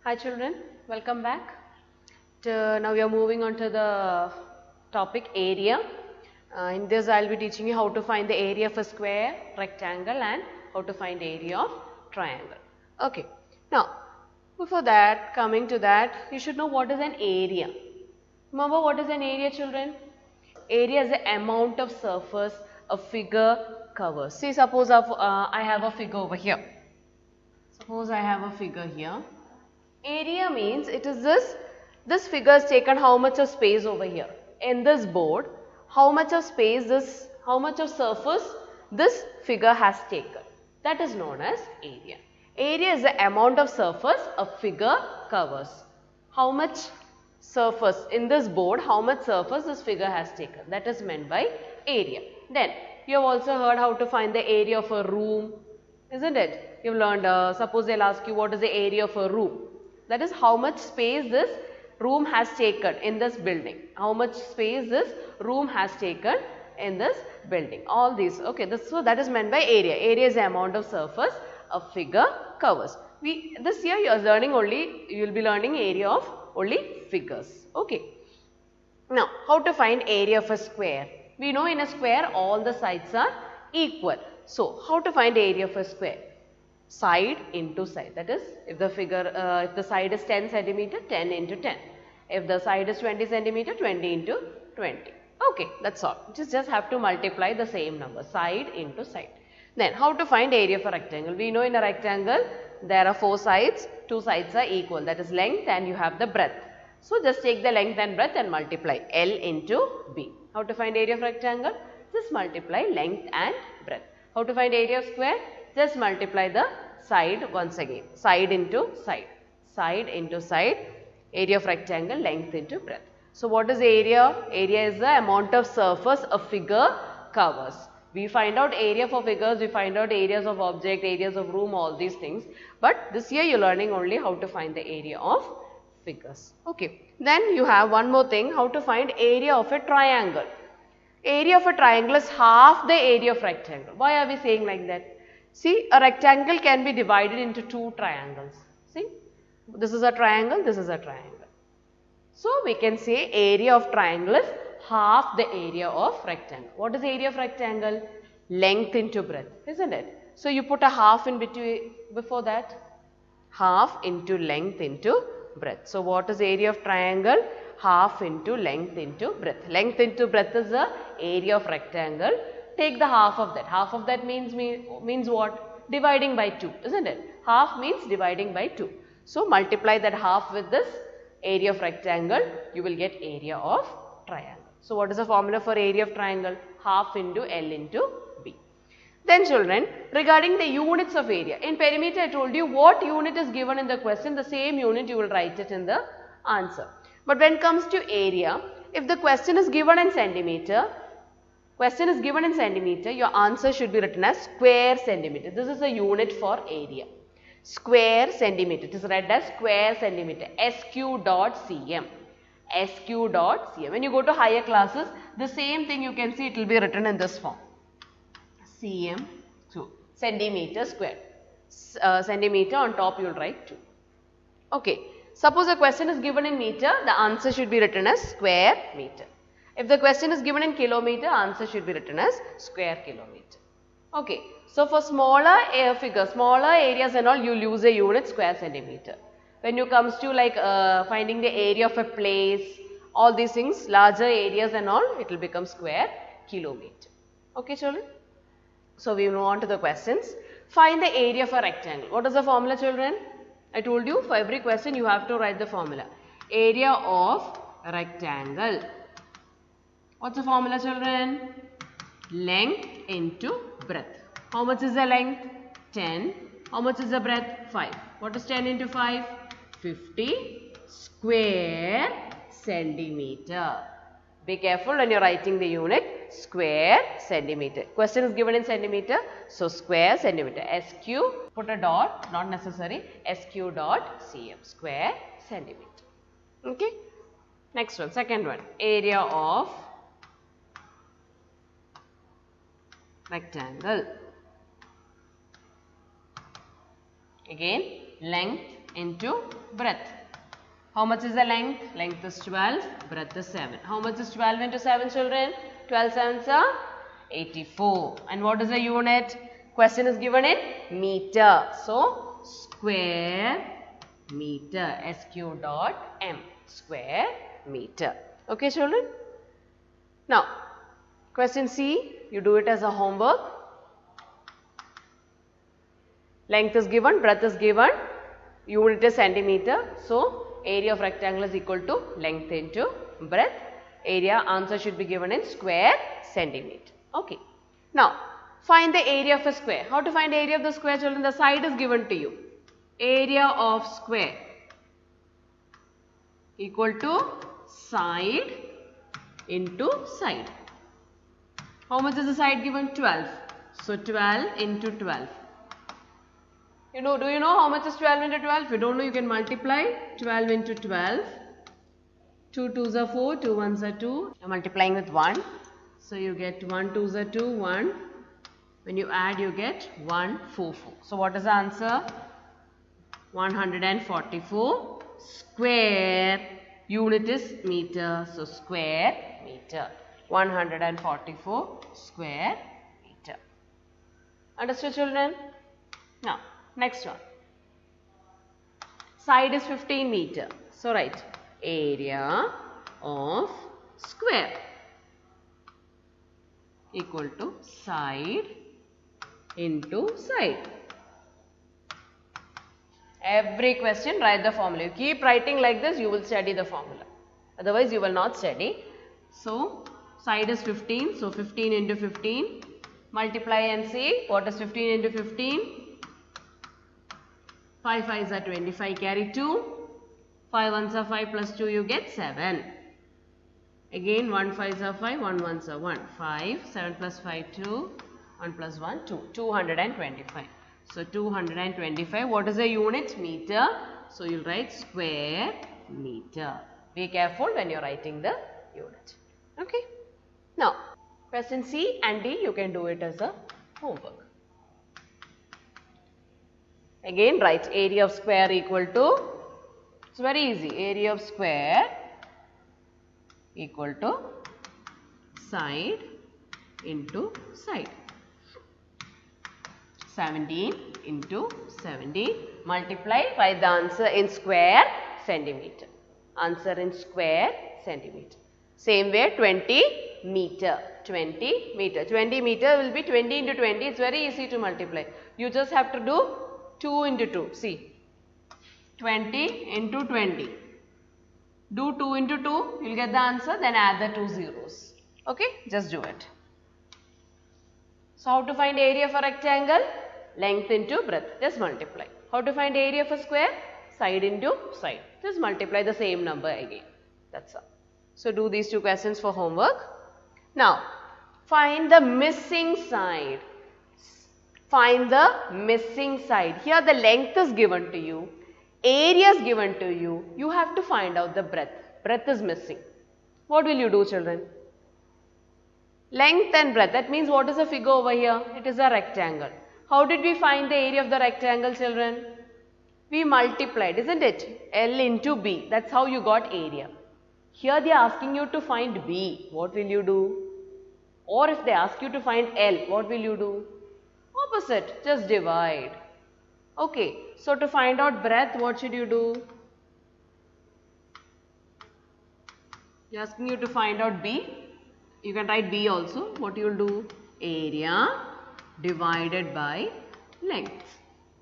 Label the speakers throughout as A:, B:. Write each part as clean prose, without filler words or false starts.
A: Hi children, welcome back. Now we are moving on to the topic area. In this I will be teaching you how to find the area of a square, rectangle and how to find area of triangle. Okay. Now before that, coming to that, you should know what is an area. Remember what is an area, children? Area is the amount of surface a figure covers. See, suppose I have a figure over here. Suppose I have a figure here. Area means it is this figure has taken how much of space over here in this board, how much of space how much of surface this figure has taken. That is known as area. Area is the amount of surface a figure covers. How much surface in this board, how much surface this figure has taken. That is meant by area. Then you have also heard how to find the area of a room, isn't it? You have learned, suppose they will ask you what is the area of a room. That is how much space this room has taken in this building. How much space this room has taken in this building. All these, okay, so that is meant by area. Area is the amount of surface a figure covers. This year you will be learning area of only figures. Okay. Now, how to find area of a square? We know in a square all the sides are equal. So, how to find area of a square? Side into side, that is if the side is 10 centimeter, 10 into 10. If the side is 20 centimeter, 20 into 20. Okay, that's all. Just have to multiply the same number, side into side. Then how to find area for rectangle? We know in a rectangle there are 4 sides, 2 sides are equal, that is length and you have the breadth. So just take the length and breadth and multiply L into B. How to find area of rectangle? Just multiply length and breadth. How to find area of square? Just multiply the side once again, side into side, side into side, area of rectangle, length into breadth. So what is area? Area is the amount of surface a figure covers. We find out area for figures, we find out areas of object, areas of room, all these things. But this year you are learning only how to find the area of figures. Okay. Then you have one more thing, how to find area of a triangle. Area of a triangle is half the area of rectangle. Why are we saying like that? See, a rectangle can be divided into 2 triangles. See, this is a triangle, this is a triangle. So, we can say area of triangle is half the area of rectangle. What is area of rectangle? Length into breadth, isn't it? So, you put a half in between before that, half into length into breadth. So, what is area of triangle? Half into length into breadth. Length into breadth is the area of rectangle. Take the half of that. Half of that means what? Dividing by 2, isn't it? Half means dividing by 2. So, multiply that half with this area of rectangle, you will get area of triangle. So, what is the formula for area of triangle? Half into L into B. Then children, regarding the units of area, in perimeter I told you what unit is given in the question, the same unit you will write it in the answer. But when it comes to area, if the question is given in centimeter, your answer should be written as square centimeter. This is a unit for area. Square centimeter. It is read as square centimeter. SQ.cm. SQ.cm. When you go to higher classes, the same thing you can see it will be written in this form. cm, so centimeter square. Centimeter on top you will write 2. Okay. Suppose a question is given in meter, the answer should be written as square meter. If the question is given in kilometer, answer should be written as square kilometer. Okay. So, for smaller figures, smaller areas and all, you will use a unit square centimeter. When you comes to like finding the area of a place, all these things, larger areas and all, it will become square kilometer. Okay, children? So, we move on to the questions. Find the area of a rectangle. What is the formula, children? I told you for every question you have to write the formula. Area of a rectangle. What's the formula, children? Length into breadth. How much is the length? 10. How much is the breadth? 5. What is 10 into 5? 50 square centimeter. Be careful when you are writing the unit. Square centimeter. Question is given in centimeter. So, square centimeter. SQ, put a dot, not necessary. SQ.cm. Square centimeter. Okay. Next one, second one. Area of rectangle. Again, length into breadth. How much is the length? Length is 12, breadth is 7. How much is 12 into 7, children? 12 sevens are 84. And what is the unit? Question is given in meter. So, square meter. SQ.m. Square meter. Okay, children? Now, question C, you do it as a homework. Length is given, breadth is given, unit is centimeter. So, area of rectangle is equal to length into breadth. Area answer should be given in square centimeter. Okay. Now, find the area of a square. How to find the area of the square, children? The side is given to you. Area of square equal to side into side. How much is the side given? 12. So, 12 into 12. Do you know how much is 12 into 12? If you don't know, you can multiply 12 into 12. 2 2s are 4, 2 1s are 2. You're multiplying with 1. So, you get 1 2s are 2, 1. When you add, you get 144. So, what is the answer? 144 square. Unit is meter. So, square meter. 144 square meter. Understood, children? Now, next one. Side is 15 meter. So, write area of square equal to side into side. Every question write the formula. You keep writing like this, you will study the formula. Otherwise, you will not study. So, side is 15. So, 15 into 15. Multiply and see what is 15 into 15. 5 5s are 25, carry 2. 5 1s are 5 plus 2, you get 7. Again 1 5s are 5, 1 1s are 1. 5, 7 plus 5, 2. 1 plus 1, 2. 225. So, 225, what is the unit? Meter. So, you will write square meter. Be careful when you are writing the unit. Okay. Now, question C and D, you can do it as a homework. Again, write area of square equal to, it's very easy, area of square equal to side into side. 17 into 17, multiply, write the answer in square centimeter. Answer in square centimeter. Same way 20 meter. 20 meter. 20 meter will be 20 into 20. It's very easy to multiply. You just have to do 2 into 2. See, 20 into 20. Do 2 into 2, you will get the answer, then add the 2 zeros. Okay, just do it. So, how to find area for rectangle? Length into breadth, just multiply. How to find area for square? Side into side, just multiply the same number again. That's all. So, do these 2 questions for homework. Now, find the missing side. Find the missing side. Here the length is given to you, area is given to you. You have to find out the breadth. Breadth is missing. What will you do, children? Length and breadth. That means what is the figure over here? It is a rectangle. How did we find the area of the rectangle, children? We multiplied, isn't it? L into B. That's how you got area. Here they are asking you to find B. What will you do? Or if they ask you to find L, what will you do? Opposite, just divide. Okay, so to find out breadth, what should you do? They are asking you to find out B. You can write B also. What you will do? Area divided by length.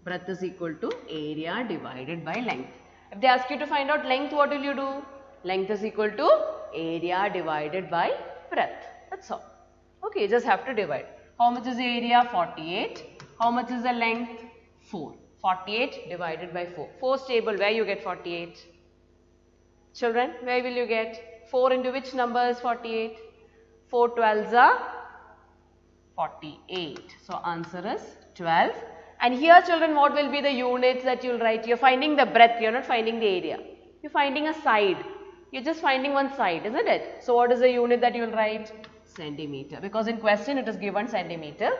A: Breadth is equal to area divided by length. If they ask you to find out length, what will you do? Length is equal to area divided by breadth. That's all. Okay, you just have to divide. How much is the area? 48. How much is the length? 4. 48 divided by 4. 4 stable, where you get 48? Children, where will you get? 4 into which number is 48? 4 12s are 48. So, answer is 12. And here, children, what will be the units that you will write? You are finding the breadth, you are not finding the area. You are finding a side. You are just finding one side, isn't it? So, what is the unit that you will write? Centimeter. Because in question it is given centimeter.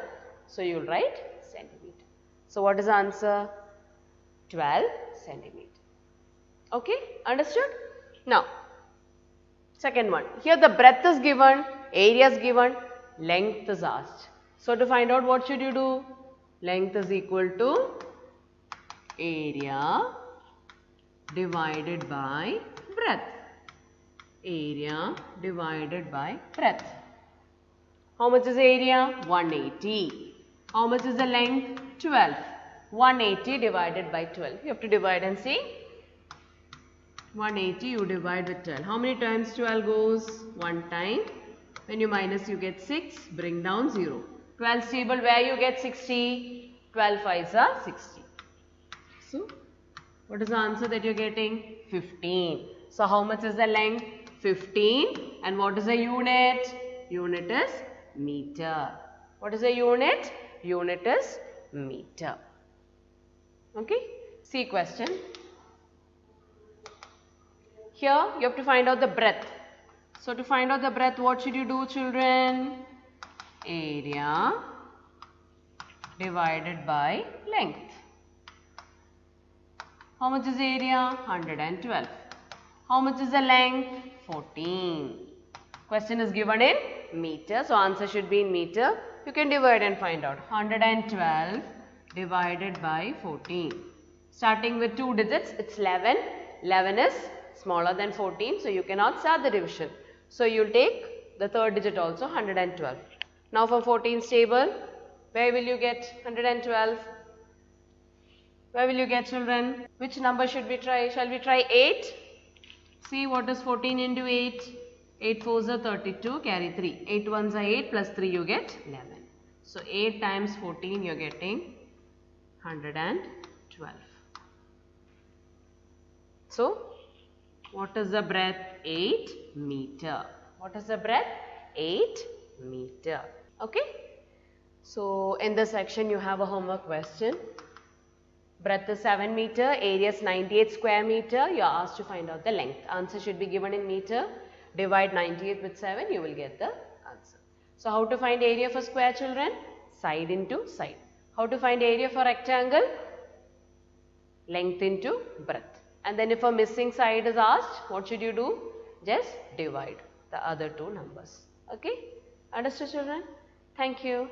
A: So, you will write centimeter. So, what is the answer? 12 centimeter. Okay, understood? Now, second one. Here the breadth is given, area is given, length is asked. So, to find out what should you do? Length is equal to area divided by breadth. Area divided by breadth. How much is area? 180. How much is the length? 12. 180 divided by 12. You have to divide and see. 180 you divide with 12. How many times 12 goes? 1 time. When you minus you get 6. Bring down 0. 12 table where you get 60? 12 5s are 60. So, what is the answer that you are getting? 15. So, how much is the length? 15. And what is the unit? Unit is meter. What is the unit? Unit is meter. Okay. See question. Here you have to find out the breadth. So, to find out the breadth, what should you do, children? Area divided by length. How much is area? 112. How much is the length? 14. Question is given in meter. So, answer should be in meter. You can divide and find out. 112 divided by 14. Starting with 2 digits, it's 11. 11 is smaller than 14. So, you cannot start the division. So, you will take the third digit also 112. Now, from 14's table, where will you get 112? Where will you get, children? Which number should we try? Shall we try 8? See what is 14 into 8? 8 4s are 32, carry 3. 8 1s are 8 plus 3 you get 11. So, 8 times 14 you are getting 112. So, what is the breadth? 8 meter. What is the breadth? 8 meter. Okay. So, in this section you have a homework question. Breadth is 7 meter, area is 98 square meter. You are asked to find out the length. Answer should be given in meter. Divide 98 with 7, you will get the answer. So, how to find area for square, children? Side into side. How to find area for rectangle? Length into breadth. And then if a missing side is asked, what should you do? Just divide the other two numbers. Okay? Understood, children? Thank you.